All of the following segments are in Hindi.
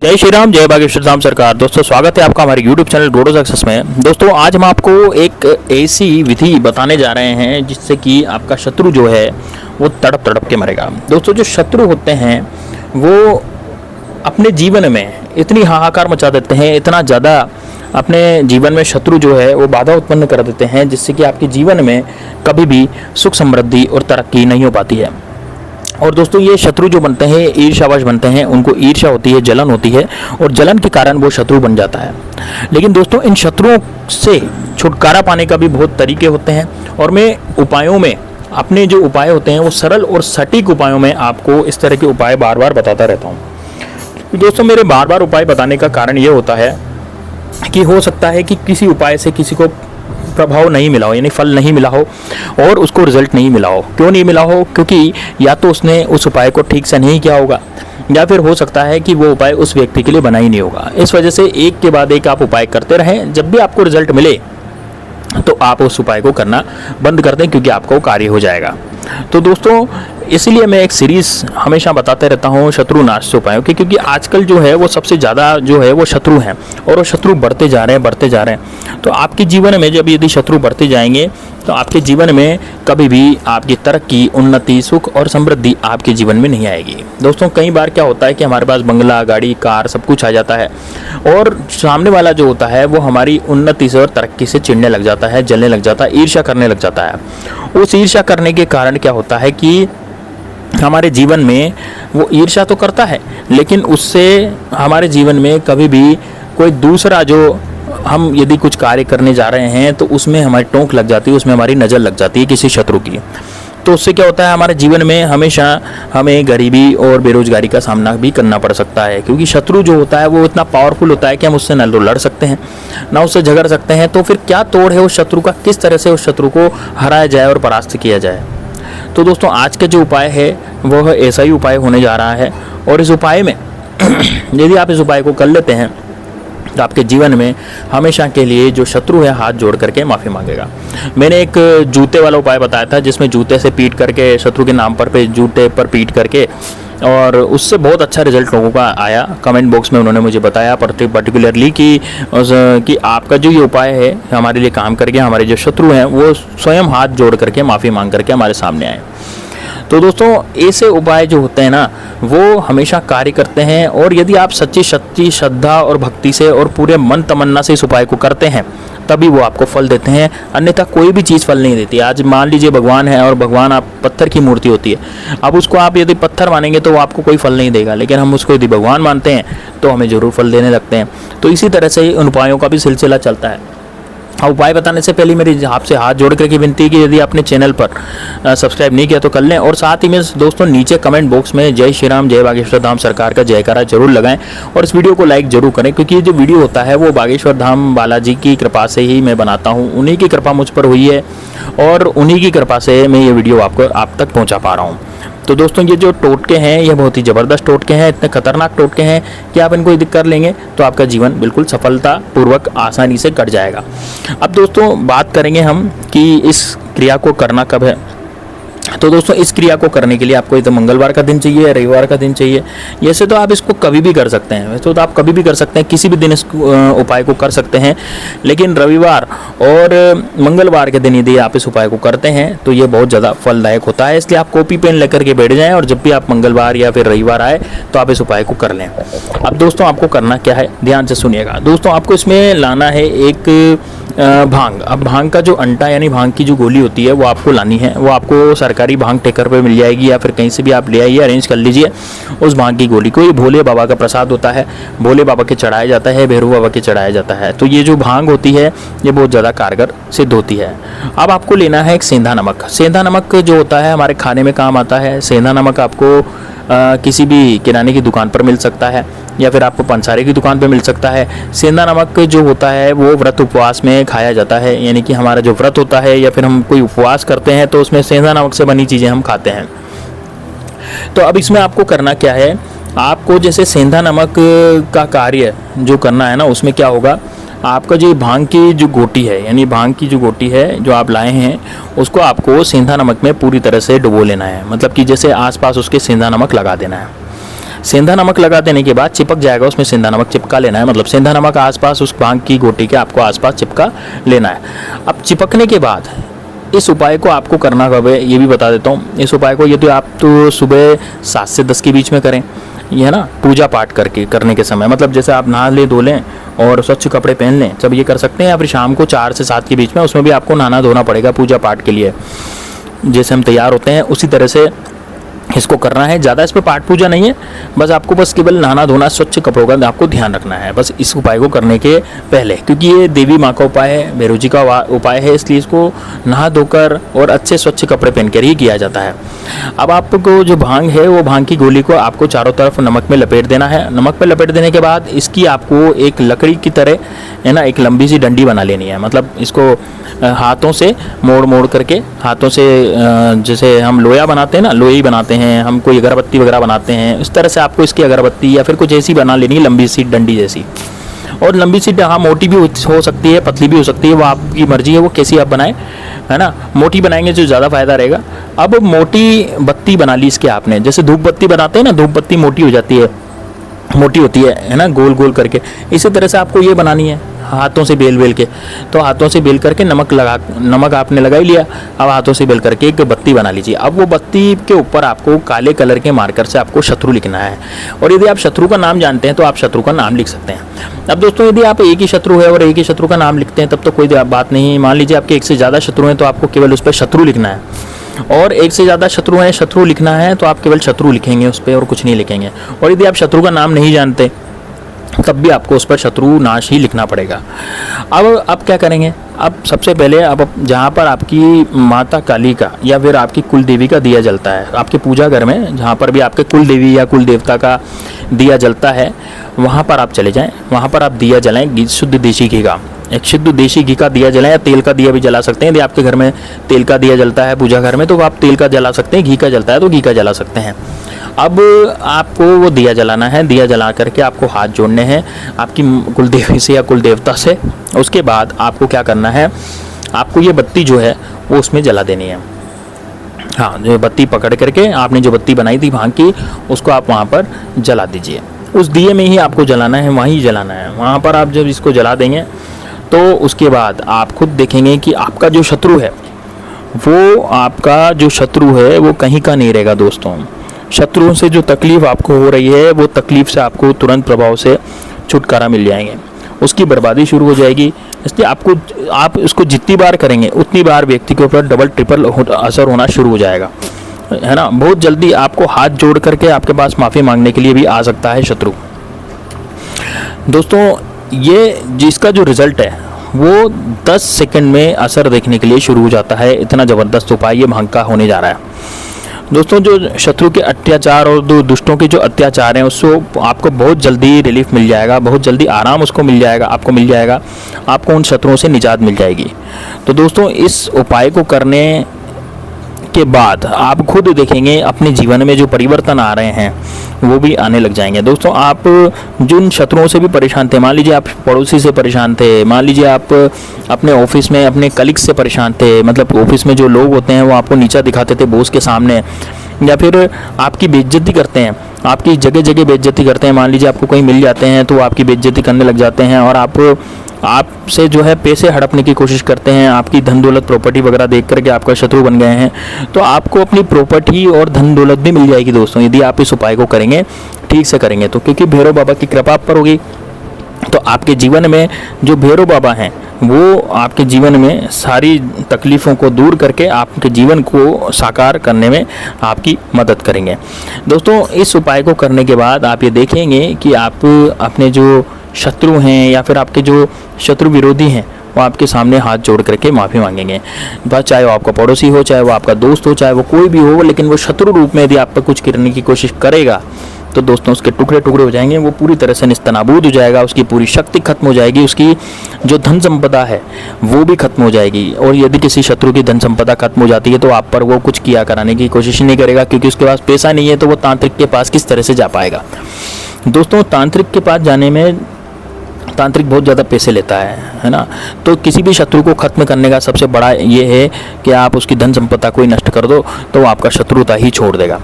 जय श्री राम, जय बागेश्वर धाम सरकार। दोस्तों स्वागत है आपका हमारे YouTube चैनल रोडो सक्सेस में। दोस्तों आज हम आपको एक ऐसी विधि बताने जा रहे हैं जिससे कि आपका शत्रु जो है वो तड़प तड़प के मरेगा। दोस्तों जो शत्रु होते हैं वो अपने जीवन में इतनी हाहाकार मचा देते हैं, इतना ज़्यादा अपने जीवन में शत्रु जो है वो बाधा उत्पन्न कर देते हैं जिससे कि आपके जीवन में कभी भी सुख समृद्धि और तरक्की नहीं हो पाती है। और दोस्तों ये शत्रु जो बनते हैं ईर्ष्यावश बनते हैं, उनको ईर्ष्या होती है, जलन होती है और जलन के कारण वो शत्रु बन जाता है। लेकिन दोस्तों इन शत्रुओं से छुटकारा पाने का भी बहुत तरीके होते हैं और मैं उपायों में अपने जो उपाय होते हैं वो सरल और सटीक उपायों में आपको इस तरह के उपाय बार बार बताता रहता हूँ। दोस्तों मेरे बार बार उपाय बताने का कारण ये होता है कि हो सकता है कि किसी उपाय से किसी को प्रभाव नहीं मिला हो, यानी फल नहीं मिला हो और उसको रिजल्ट नहीं मिला हो। क्यों नहीं मिला हो? क्योंकि या तो उसने उस उपाय को ठीक से नहीं किया होगा या फिर हो सकता है कि वो उपाय उस व्यक्ति के लिए बना ही नहीं होगा। इस वजह से एक के बाद एक आप उपाय करते रहें, जब भी आपको रिजल्ट मिले तो आप उस उपाय को करना बंद कर दें क्योंकि आपका वो कार्य हो जाएगा। तो दोस्तों इसीलिए मैं एक सीरीज़ हमेशा बताते रहता हूँ शत्रु नाश से उपायों की, क्योंकि आजकल जो है वो सबसे ज़्यादा जो है वो शत्रु हैं और वो शत्रु बढ़ते जा रहे हैं। तो आपके जीवन में जब यदि शत्रु बढ़ते जाएंगे तो आपके जीवन में कभी भी आपकी तरक्की, उन्नति, सुख और समृद्धि आपके जीवन में नहीं आएगी। दोस्तों कई बार क्या होता है कि हमारे पास बंगला, गाड़ी, कार सब कुछ आ जाता है और सामने वाला जो होता है वो हमारी उन्नति से और तरक्की से चिढ़ने लग जाता है, जलने लग जाता है, ईर्ष्या करने लग जाता है। उस ईर्ष्या करने के कारण क्या होता है कि हमारे जीवन में वो ईर्ष्या तो करता है लेकिन उससे हमारे जीवन में कभी भी कोई दूसरा जो हम यदि कुछ कार्य करने जा रहे हैं तो उसमें हमारी टोंक लग जाती है, उसमें हमारी नज़र लग जाती है किसी शत्रु की। तो उससे क्या होता है हमारे जीवन में हमेशा हमें गरीबी और बेरोजगारी का सामना भी करना पड़ सकता है, क्योंकि शत्रु जो होता है वो इतना पावरफुल होता है कि हम उससे न तो लड़ सकते हैं ना उससे झगड़ सकते हैं। तो फिर क्या तोड़ है उस शत्रु का, किस तरह से उस शत्रु को हराया जाए और परास्त किया जाए। तो दोस्तों आज का जो उपाय है वो ऐसा ही उपाय होने जा रहा है और इस उपाय में यदि आप इस उपाय को कर लेते हैं तो आपके जीवन में हमेशा के लिए जो शत्रु है हाथ जोड़ करके माफ़ी मांगेगा। मैंने एक जूते वाला उपाय बताया था जिसमें जूते से पीट करके शत्रु के नाम पर जूते पर पीट करके, और उससे बहुत अच्छा रिजल्ट लोगों का आया। कमेंट बॉक्स में उन्होंने मुझे बताया पर्टिकुलरली कि आपका जो ये उपाय है हमारे लिए काम करके हमारे जो शत्रु हैं वो स्वयं हाथ जोड़ करके माफ़ी मांग करके हमारे सामने आए। तो दोस्तों ऐसे उपाय जो होते हैं ना वो हमेशा कार्य करते हैं और यदि आप सच्ची शक्ति, श्रद्धा और भक्ति से और पूरे मन तमन्ना से इस उपाय को करते हैं तभी वो आपको फल देते हैं, अन्यथा कोई भी चीज़ फल नहीं देती। आज मान लीजिए भगवान है और भगवान आप पत्थर की मूर्ति होती है, अब उसको आप यदि पत्थर मानेंगे तो वो आपको कोई फल नहीं देगा, लेकिन हम उसको यदि भगवान मानते हैं तो हमें ज़रूर फल देने लगते हैं। तो इसी तरह से उन उपायों का भी सिलसिला चलता है। उपाय बताने से पहले मेरी आपसे हाथ जोड़ करके विनती है कि यदि आपने चैनल पर सब्सक्राइब नहीं किया तो कर लें और साथ ही में दोस्तों नीचे कमेंट बॉक्स में जय श्री राम, जय बागेश्वर धाम सरकार का जयकारा जरूर लगाएं और इस वीडियो को लाइक जरूर करें, क्योंकि ये जो वीडियो होता है वो बागेश्वर धाम बालाजी की कृपा से ही मैं बनाता हूँ। उन्हीं की कृपा मुझ पर हुई है और उन्हीं की कृपा से मैं ये वीडियो आप तक पहुँचा पा रहा हूँ। तो दोस्तों ये जो टोटके हैं ये बहुत ही ज़बरदस्त टोटके हैं, इतने खतरनाक टोटके हैं कि आप इनको यदि कर लेंगे तो आपका जीवन बिल्कुल सफलतापूर्वक आसानी से कट जाएगा। अब दोस्तों बात करेंगे हम कि इस क्रिया को करना कब है। तो दोस्तों इस क्रिया को करने के लिए आपको तो मंगलवार का दिन चाहिए, रविवार का दिन चाहिए। वैसे तो आप इसको कभी भी कर सकते हैं, वैसे तो आप कभी भी कर सकते हैं, किसी भी दिन इस उपाय को कर सकते हैं, लेकिन रविवार और मंगलवार के दिन यदि आप इस उपाय को करते हैं तो ये बहुत ज़्यादा फलदायक होता है। इसलिए आप कॉपी पेन लेकर के बैठ जाएँ और जब भी आप मंगलवार या फिर रविवार आए तो आप इस उपाय को कर लें। अब दोस्तों आपको करना क्या है, ध्यान से सुनिएगा। दोस्तों आपको इसमें लाना है एक भांग। अब भांग का जो अंटा यानी भांग की जो गोली होती है वो आपको लानी है। वो आपको सरकारी भांग टेकर पे मिल जाएगी या फिर कहीं से भी आप ले आइए, अरेंज कर लीजिए उस भांग की गोली को। ये भोले बाबा का प्रसाद होता है, भोले बाबा के चढ़ाया जाता है, भैरव बाबा के चढ़ाया जाता है। तो ये जो भांग होती है ये बहुत ज़्यादा कारगर सिद्ध होती है। अब आपको लेना है एक सेंधा नमक। सेंधा नमक जो होता है हमारे खाने में काम आता है। सेंधा नमक आपको किसी भी किराने की दुकान पर मिल सकता है या फिर आपको पंसारे की दुकान पे मिल सकता है। सेंधा नमक जो होता है वो व्रत उपवास में खाया जाता है, यानी कि हमारा जो व्रत होता है या फिर हम कोई उपवास करते हैं तो उसमें सेंधा नमक से बनी चीज़ें हम खाते हैं। तो अब इसमें आपको करना क्या है, आपको जैसे सेंधा नमक का कार्य जो करना है ना उसमें क्या होगा, आपका जो भांग की जो गोटी है यानी भांग की जो गोटी है जो आप लाए हैं उसको आपको सेंधा नमक में पूरी तरह से डुबो लेना है। मतलब कि जैसे आसपास उसके सेंधा नमक लगा देना है। सेंधा नमक लगा देने के बाद चिपक जाएगा, उसमें सेंधा नमक चिपका लेना है, मतलब सेंधा नमक आसपास उस भांग की गोटी के आपको आसपास चिपका लेना है। अब चिपकने के बाद इस उपाय को आपको करना कब है ये भी बता देता हूँ। इस उपाय को ये तो आप तो सुबह 7 से 10 के बीच में करें, ये है ना, पूजा पाठ करने के समय, मतलब जैसे आप नहा ले धो लें और स्वच्छ कपड़े पहन लें, जब ये कर सकते हैं। या फिर शाम को 4 से 7 के बीच में, उसमें भी आपको नहाना धोना पड़ेगा पूजा पाठ के लिए। जैसे हम तैयार होते हैं उसी तरह से इसको करना है। ज़्यादा इस पर पाठ पूजा नहीं है, बस केवल नहाना धोना स्वच्छ कपड़ों का आपको ध्यान रखना है बस इस उपाय को करने के पहले, क्योंकि ये देवी माँ का उपाय है, भैरव जी का उपाय है, इसलिए इसको नहा धोकर और अच्छे स्वच्छ कपड़े पहनकर ही किया जाता है। अब आपको जो भांग है वो भांग की गोली को आपको चारों तरफ नमक में लपेट देना है। नमक में लपेट देने के बाद इसकी आपको एक लकड़ी की तरह है ना एक लंबी सी डंडी बना लेनी है, मतलब इसको हाथों से मोड़ करके, हाथों से जैसे हम लोया बनाते हैं ना, लोई बनाते हैं हम, कोई अगरबत्ती वगैरह बनाते हैं, इस तरह से आपको इसकी अगरबत्ती या फिर कुछ ऐसी बना लेनी है, लंबी सी डंडी जैसी। और लंबी सी, हाँ मोटी भी हो सकती है, पतली भी हो सकती है, वो आपकी मर्जी है, वो कैसी आप बनाएं, है ना। मोटी बनाएंगे तो ज़्यादा फायदा रहेगा। अब मोटी बत्ती बना ली इसके आपने, जैसे धूप बत्ती बनाते हैं ना, धूप बत्ती मोटी हो जाती है, मोटी होती है ना, गोल गोल करके, इसी तरह से आपको ये बनानी है, हाथों से बेल के। तो हाथों से बेल करके नमक आपने लगा ही लिया, अब हाथों से बेल करके एक बत्ती बना लीजिए। अब वो बत्ती के ऊपर आपको काले कलर के मार्कर से आपको शत्रु लिखना है, और यदि आप शत्रु का नाम जानते हैं तो आप शत्रु का नाम लिख सकते हैं। अब दोस्तों यदि आप एक ही शत्रु है और एक ही शत्रु का नाम लिखते हैं तब तो कोई बात नहीं। मान लीजिए आपके एक से ज़्यादा शत्रु हैं तो आपको केवल उस पर शत्रु लिखना है, और एक से ज़्यादा शत्रु हैं, शत्रु लिखना है तो आप केवल शत्रु लिखेंगे उस पर और कुछ नहीं लिखेंगे। और यदि आप शत्रु का नाम नहीं जानते तब भी आपको उस पर शत्रु नाश ही लिखना पड़ेगा। अब क्या करेंगे, अब सबसे पहले अब जहाँ पर आपकी माता काली का या फिर आपकी कुल देवी का दिया जलता है, आपके पूजा घर में जहाँ पर भी आपके कुल देवी या कुल देवता का दिया जलता है, वहाँ पर आप चले जाएं, वहाँ पर आप दिया जलाएं शुद्ध देसी घी का, एक शुद्ध देसी घी का दिया जलाएं, या तेल का दिया भी जला सकते हैं। यदि आपके घर में तेल का दिया जलता है पूजा घर में तो आप तेल का जला सकते हैं, घी का जलता है तो घी का जला सकते हैं। अब आपको वो दिया जलाना है, दिया जला करके आपको हाथ जोड़ने हैं आपकी कुलदेवी से या कुल देवता से। उसके बाद आपको क्या करना है, आपको ये बत्ती जो है वो उसमें जला देनी है। हाँ, जो बत्ती पकड़ करके आपने जो बत्ती बनाई थी भांग की, उसको आप वहाँ पर जला दीजिए। उस दिए में ही आपको जलाना है, वहीं जलाना है। वहाँ पर आप जब इसको जला देंगे तो उसके बाद आप खुद देखेंगे कि आपका जो शत्रु है वो कहीं का नहीं रहेगा दोस्तों। शत्रुओं से जो तकलीफ़ आपको हो रही है वो तकलीफ़ से आपको तुरंत प्रभाव से छुटकारा मिल जाएंगे, उसकी बर्बादी शुरू हो जाएगी। इसलिए आप इसको जितनी बार करेंगे उतनी बार व्यक्ति के ऊपर डबल ट्रिपल असर होना शुरू हो जाएगा, है ना। बहुत जल्दी आपको हाथ जोड़ करके आपके पास माफ़ी मांगने के लिए भी आ सकता है शत्रु। दोस्तों ये जिसका जो रिज़ल्ट है वो 10 सेकंड में असर देखने के लिए शुरू हो जाता है। इतना ज़बरदस्त उपाय ये भांग का होने जा रहा है दोस्तों। जो शत्रु के अत्याचार और दुष्टों के जो अत्याचार हैं उसको आपको बहुत जल्दी रिलीफ मिल जाएगा, बहुत जल्दी आराम उसको मिल जाएगा, आपको उन शत्रुओं से निजात मिल जाएगी। तो दोस्तों इस उपाय को करने के बाद आप खुद देखेंगे अपने जीवन में जो परिवर्तन आ रहे हैं वो भी आने लग जाएंगे। दोस्तों आप जिन शत्रुओं से भी परेशान थे, मान लीजिए आप पड़ोसी से परेशान थे, मान लीजिए आप अपने ऑफिस में अपने कलीग से परेशान थे, मतलब ऑफिस में जो लोग होते हैं वो आपको नीचा दिखाते थे बॉस के सामने, या फिर आपकी बेइज्जती करते हैं, आपकी जगह जगह बेइज्जती करते हैं। मान लीजिए आपको कहीं मिल जाते हैं तो वो आपकी बेइज्जती करने लग जाते हैं और आपसे जो है पैसे हड़पने की कोशिश करते हैं, आपकी धन दौलत प्रॉपर्टी वगैरह देख करके आपका शत्रु बन गए हैं। तो आपको अपनी प्रॉपर्टी और धन दौलत भी मिल जाएगी दोस्तों, यदि आप इस उपाय को करेंगे, ठीक से करेंगे तो, क्योंकि भैरव बाबा की कृपा आप पर होगी। तो आपके जीवन में जो भैरव बाबा हैं वो आपके जीवन में सारी तकलीफ़ों को दूर करके आपके जीवन को साकार करने में आपकी मदद करेंगे। दोस्तों इस उपाय को करने के बाद आप ये देखेंगे कि आप अपने जो शत्रु हैं या फिर आपके जो शत्रु विरोधी हैं वो आपके सामने हाथ जोड़ करके माफ़ी मांगेंगे। बस चाहे वो आपका पड़ोसी हो, चाहे वो आपका दोस्त हो, चाहे वो कोई भी हो, लेकिन वो शत्रु रूप में यदि आप पर कुछ करने की कोशिश करेगा तो दोस्तों उसके टुकड़े टुकड़े हो जाएंगे, वो पूरी तरह से निस्तनाबूद हो जाएगा, उसकी पूरी शक्ति खत्म हो जाएगी, उसकी जो धन संपदा है वो भी खत्म हो जाएगी। और यदि किसी शत्रु की धन संपदा खत्म हो जाती है तो आप पर वो कुछ किया कराने की कोशिश नहीं करेगा, क्योंकि उसके पास पैसा नहीं है तो वो तांत्रिक के पास किस तरह से जा पाएगा। दोस्तों तांत्रिक के पास जाने में तांत्रिक बहुत ज़्यादा पैसे लेता है ना। तो किसी भी शत्रु को खत्म करने का सबसे बड़ा ये है कि आप उसकी धन संपदा को ही नष्ट कर दो तो वो आपका शत्रुता ही छोड़ देगा।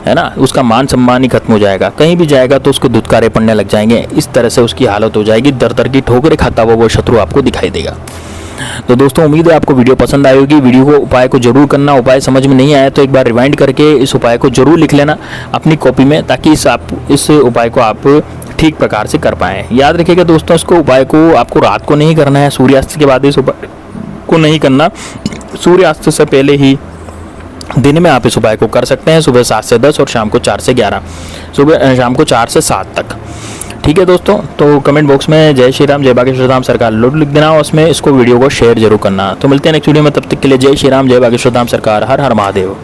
है ना, उसका मान सम्मान ही खत्म हो जाएगा। कहीं भी जाएगा तो उसको धुतकारे पड़ने लग जाएंगे, इस तरह से उसकी हालत हो जाएगी, दर दर की ठोकरें खाता हुआ वो शत्रु आपको दिखाई देगा। तो दोस्तों उम्मीद है आपको वीडियो पसंद आई होगी। वीडियो को उपाय को जरूर करना, उपाय समझ में नहीं आया तो एक बार रिवाइंड करके इस उपाय को जरूर लिख लेना अपनी कॉपी में, ताकि इस उपाय को आप ठीक प्रकार से कर पाएँ। याद रखिएगा दोस्तों, इसको उपाय को आपको रात को नहीं करना है, सूर्यास्त के बाद इस उपाय को नहीं करना, सूर्यास्त से पहले ही दिन में आप इस उपाय को कर सकते हैं, सुबह 7 से 10 और शाम को 4 से 11, शाम को 4 से 7 तक। ठीक है दोस्तों, तो कमेंट बॉक्स में जय श्री राम, जय बागेश्वर धाम सरकार लोड लिख देना और उसमें इसको वीडियो को शेयर जरूर करना। तो मिलते हैं नेक्स्ट वीडियो में, तब तक के लिए जय श्री राम, जय बागेश्वर धाम सरकार, हर हर महादेव।